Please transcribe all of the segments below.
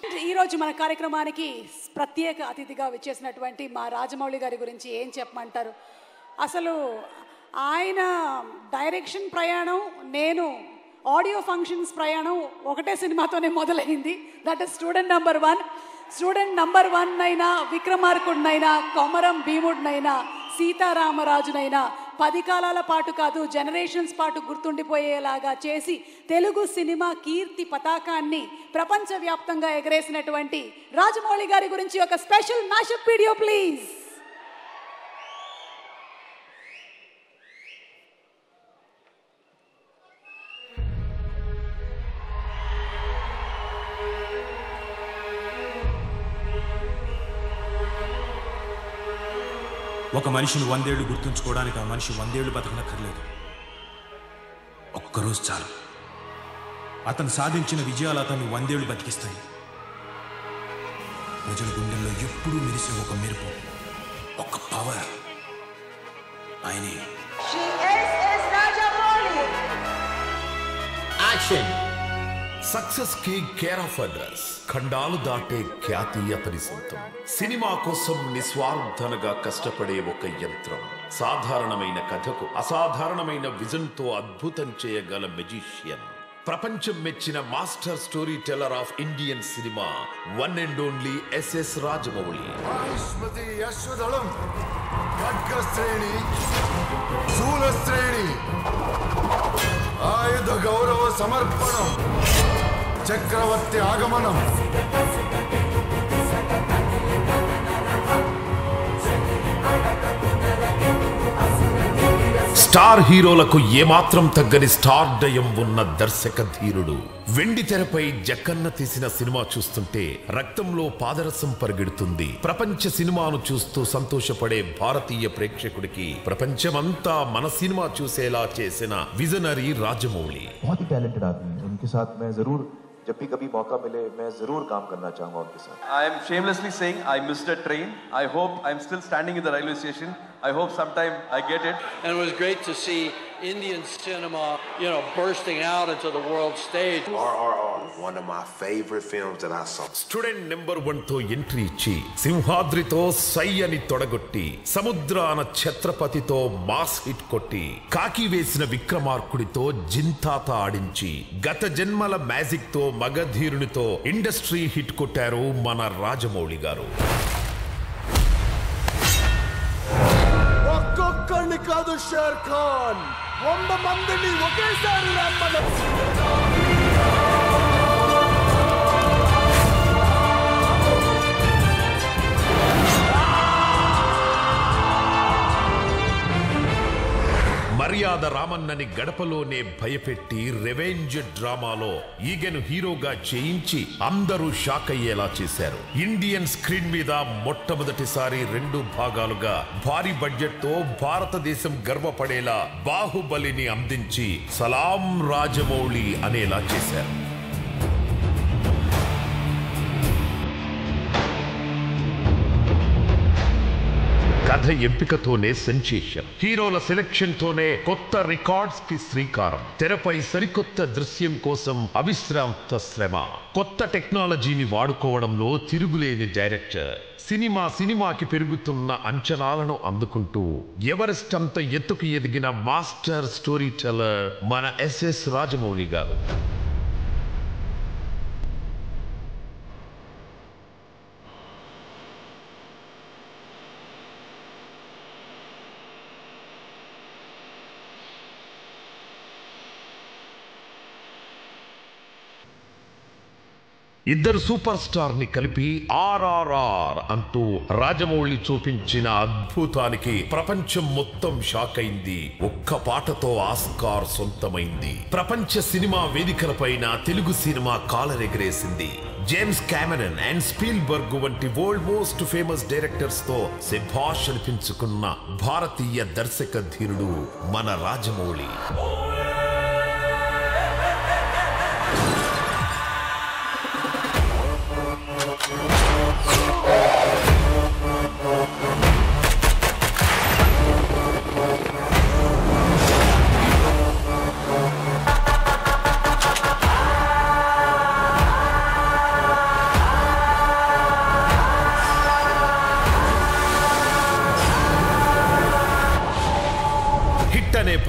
ఈరోజు మన కార్యక్రమానికి ప్రత్యేక అతిథిగా విచ్చేసినటువంటి మా రాజమౌళి గారి గురించి ఏం చెప్పమంటారు. అసలు ఆయన డైరెక్షన్ ప్రయాణం, నేను ఆడియో ఫంక్షన్స్ ప్రయాణం ఒకటే సినిమాతోనే మొదలైంది. That is student number 1. Student number 1 అయినా, విక్రమార్కుడినైనా, కొమరం భీముడినైనా, సీతారామరాజునైనా 10 కాలాల పాటు కాదు, జనరేషన్స్ పాటు గుర్తుండిపోయేలాగా చేసి తెలుగు సినిమా కీర్తి పతాకాన్ని ప్రపంచవ్యాప్తంగా ఎగరేసినటువంటి రాజమౌళి గారి గురించి ఒక స్పెషల్ మ్యాషప్ వీడియో ప్లీజ్. ఒక మనిషిని 100 ఏళ్ళు గుర్తుంచుకోవడానికి ఆ మనిషి 100 ఏళ్ళు బతకనక్కర్లేదు. ఒక్కరోజు చాలు. అతను సాధించిన విజయాలు అతన్ని 100 ఏళ్ళు బతికిస్తాయి. ప్రజల గుండెల్లో ఎప్పుడూ మెరిసే ఒక మెరుపు, ఒక పవర్ ఆయనే. యాక్షన్. సక్సెస్ కి కేర్ ఆఫ్ అడ్రస్, ఖండాలు దాటే ఖ్యాతి అతని సొంతం. సినిమా కోసం నిస్వార్థనగా కష్టపడే ఒక యంత్రం. సాధారణమైన కథకు అసాధారణమైన విజన్ తో అద్భుతం చేయగల మెజిషియన్. ప్రపంచం మెచ్చిన master story teller of Indian cinema, one and only S S Rajamouli. ఆయుధ గౌరవ సమర్పణం, చక్రవర్తి ఆగమనం. స్టార్ హీరోలకు ఏమాత్రం తగ్గని స్టార్ డయం ఉన్న దర్శక ధీరుడు. వెండి తెరపై జక్కన్న తీసిన సినిమా చూస్తుంటే రక్తంలో పాదరసం పరిగెడుతుంది. ప్రపంచ సినిమాను చూస్తూ సంతోషపడే భారతీయ ప్రేక్షకుడికి ప్రపంచమంతా మన సినిమా చూసేలా చేసిన విజనరీ రాజమౌళి. बहुत ही टैलेंटेड आदमी है. उनके साथ मैं जरूर जब भी कभी मौका मिले मैं जरूर काम करना चाहूंगा उनके साथ. I am shamelessly saying I missed a train. I hope I'm still standing in the railway station. I hope sometime I get it. And it was great to see Indian cinema, bursting out into the world stage. RRR, one of my favorite films that I saw. Student number 1 తో entry ఇచ్చి సింహాద్రితో సై అని తొడగొట్టి, సముద్రాన ఛత్రపతితో mass hit కొట్టి, కాకి వేసిన విక్రమార్కుడితో జింతాత ఆడించి, గత జన్మల magic తో మగధీరునితో ఇండస్ట్రీ హిట్ కొట్టారు మన రాజమౌళి గారు. ఒక్కొక్కడిని కాదు షేర్ ఖాన్, 100 మందిని ఒకేసారి రమ్మను. మర్యాద రామన్నని గడపలోనే భయపెట్టి రెవెంజ్ డ్రామాలో ఈగను హీరోగా చేయించి అందరూ షాక్ అయ్యేలా చేశారు. ఇండియన్ స్క్రీన్ మీద మొట్టమొదటిసారి 2 భాగాలుగా భారీ బడ్జెట్ తో భారతదేశం గర్వపడేలా బాహుబలిని అందించి సలాం రాజమౌళి అనేలా చేశారు. కథ ఎంపికతోనే సెన్సేషన్, హీరోల సెలెక్షన్ తోనే కొత్త రికార్డ్స్ కి శ్రీకారం. తెరపై సరికొత్త దృశ్యం కోసం అవిశ్రాంత శ్రమ, కొత్త టెక్నాలజీని వాడుకోవడంలో తిరుగులేని డైరెక్టర్. సినిమాకి పెరుగుతున్న అంచనాలను అందుకుంటూ ఎవరెస్ట్ అంత ఎత్తుకు ఎదిగిన మాస్టర్ స్టోరీ టెల్లర్ మన ఎస్ఎస్ రాజమౌళి గారు. ఇద్దరు సూపర్ స్టార్ ని కలిపి RRR అంటూ రాజమౌళి చూపించిన అద్భుతానికి ప్రపంచం మొత్తం షాక్ అయింది. ఒక్క పాటతో ఆస్కార్ సొంతమైంది. ప్రపంచ సినిమా వేదికలపైన తెలుగు సినిమా కాలరెగరేసింది. జేమ్స్ కెమెరన్ అండ్ స్పీల్బర్గ్ వంటి వరల్డ్ మోస్ట్ ఫేమస్ డైరెక్టర్స్ తో శభాష్ అనిపించుకున్న భారతీయ దర్శక ధీరుడు మన రాజమౌళి.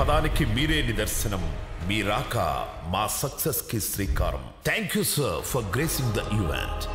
పదానికి మీరే నిదర్శనం. మీ రాక మా సక్సెస్ కి శ్రీకారం. Thank you sir for gracing the event.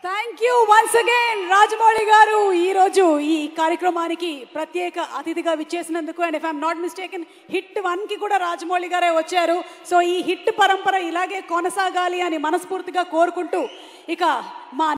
Thank you once again Rajamouli garu ఈరోజు ఈ కార్యక్రమానికి ప్రత్యేక అతిథిగా విచ్చేసినందుకు. And if I'm not mistaken hit 1కి కూడా రాజమౌళి గారే వచ్చారు. సో ఈ హిట్ పరంపర ఇలాగే కొనసాగాలి అని మనస్ఫూర్తిగా కోరుకుంటూ ఇక మా